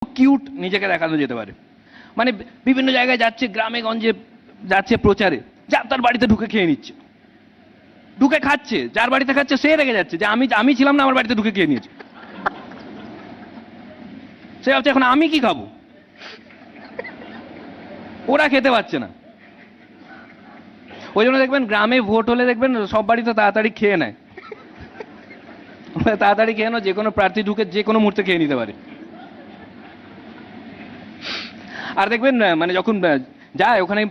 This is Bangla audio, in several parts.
কিউট নিজেকে দেখানো যেতে পারে। মানে বিভিন্ন জায়গায় যাচ্ছে, গ্রামে গঞ্জে যাচ্ছে প্রচারে, যা তার বাড়িতে ঢুকে খেয়ে নিচ্ছে, ঢুকে খাচ্ছে, যার বাড়িতে খাচ্ছে সে রেগে যাচ্ছে যে আমি ছিলাম না, আমার বাড়িতে ঢুকে খেয়ে নিয়েছে। সে ভাবছে এখন আমি কি খাবো, ওরা খেতে পাচ্ছে না। ওই জন্য দেখবেন গ্রামে ভোট হলে দেখবেন সব বাড়িতে তাড়াতাড়ি খেয়ে নেয়, তাড়াতাড়ি খেয়ে নেয়, যে কোনো প্রার্থী ঢুকে যে কোনো মুহূর্তে খেয়ে নিতে পারে। আর দেখবেন মানে যখন যায় ওখানে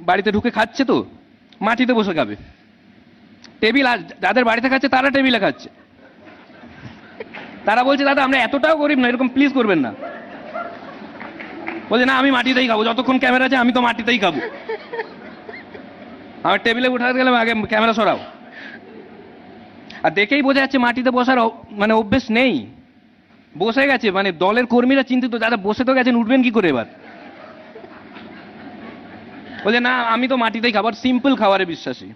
বাড়িতে ঢুকে খাচ্ছে তো মাটিতে বসে খাবে, টেবিল আর যাদের বাড়িতে খাচ্ছে তারা টেবিলে খাচ্ছে, তারা বলছে দাদা আমরা এতটাও গরিব না, এরকম প্লিজ করবেন না। বলছে না আমি মাটিতেই খাবো, যতক্ষণ ক্যামেরা আছে আমি তো মাটিতেই খাবো, আমার টেবিলে উঠাতে গেলে আগে ক্যামেরা সরাও। আর দেখেই বোঝা যাচ্ছে মাটিতে বসার মানে অভ্যেস নেই, বসে গেছে, মানে দলের কর্মীরা চিন্তিত, দাদা বসে তো গেছেন, উঠবেন কি করে এবার। বলছে না আমি তো মাটিতেই খাবার, সিম্পল খাবারে বিশ্বাসী।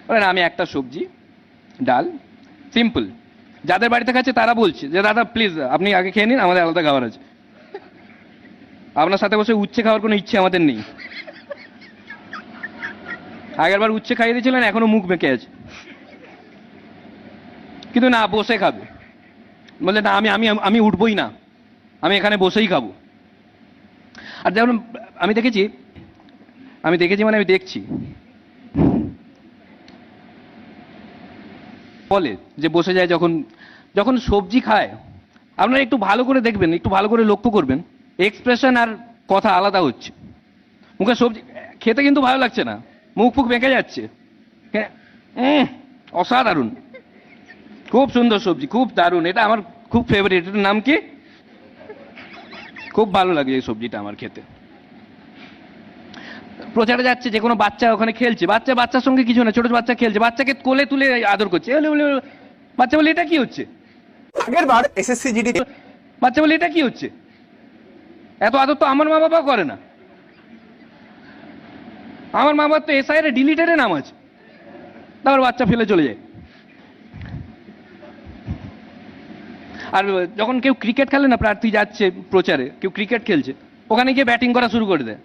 বলে না আমি একটা সবজি ডাল সিম্পল। যাদের বাড়িতে খাচ্ছে তারা বলছে যে দাদা প্লিজ আপনি আগে খেয়ে নিন, আমাদের আলাদা খাবার আছে, আপনার সাথে বসে উচ্ছে খাওয়ার কোনো ইচ্ছে আমাদের নেই। আগেরবার উচ্ছে খাইয়ে দিয়েছিলেন, এখনো মুখ বেঁকে আছে, কিন্তু না বসে খাবে। বললে না আমি আমি আমি উঠবই না, আমি এখানে বসেই খাবো। আর যেমন আমি দেখেছি মানে আমি দেখছি বলে যে বসে যায় যখন যখন সবজি খায়, আপনারা একটু ভালো করে দেখবেন, একটু ভালো করে লক্ষ্য করবেন, এক্সপ্রেশন আর কথা আলাদা হচ্ছে। মুখে সবজি খেতে কিন্তু ভালো লাগছে না, মুখ ফুক বেঁকে যাচ্ছে, অসাধারণ, খুব সুন্দর সবজি, খুব দারুণ, এটা আমার খুব ফেভারিট, এটার নাম কি, খুব ভালো লাগে এই সবজিটা আমার খেতে। প্রচারে যাচ্ছে, যে কোনো বাচ্চা ওখানে খেলছে, বাচ্চার সঙ্গে কিছু না, ছোট বাচ্চা খেলছে, বাচ্চাকে কোলে তুলে আদর করছে, বাচ্চা বলে এটা কি হচ্ছে, আগের বার এসএসসি জিডি বাচ্চা বলে এটা কি হচ্ছে, এত আদর তো আমার মা বাবা করে না, আমার মা বাবার তো এসআই এর ডিলিটেডে নাম আছে, তারপর বাচ্চা ফেলে চলে যায়। আর যখন কেউ ক্রিকেট খেলে না, প্রার্থী যাচ্ছে প্রচারে, কেউ ক্রিকেট খেলছে, ওখানে গিয়ে ব্যাটিং করা শুরু করে দেয়,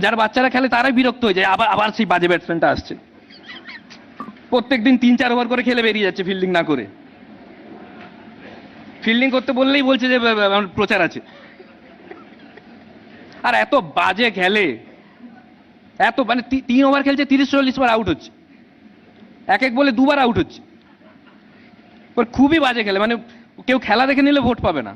যারা বাচ্চারা খেলে তারাই বিরক্ত হয়ে যায়, আবার সেই বাজে ব্যাটসম্যানটা আসছে, প্রত্যেকদিন 3-4 ওভার করে খেলে বেরিয়ে যাচ্ছে ফিল্ডিং না করে, ফিল্ডিং করতে বললেই বলছে যে আমার প্রচার আছে। আর এত বাজে খেলে, এত মানে 3 ওভার খেলছে, 30-40 বার আউট হচ্ছে, এক বলে 2 বার আউট হচ্ছে, খুবই বাজে খেলে, মানে কেউ খেলা দেখে নিলে ভোট পাবে না।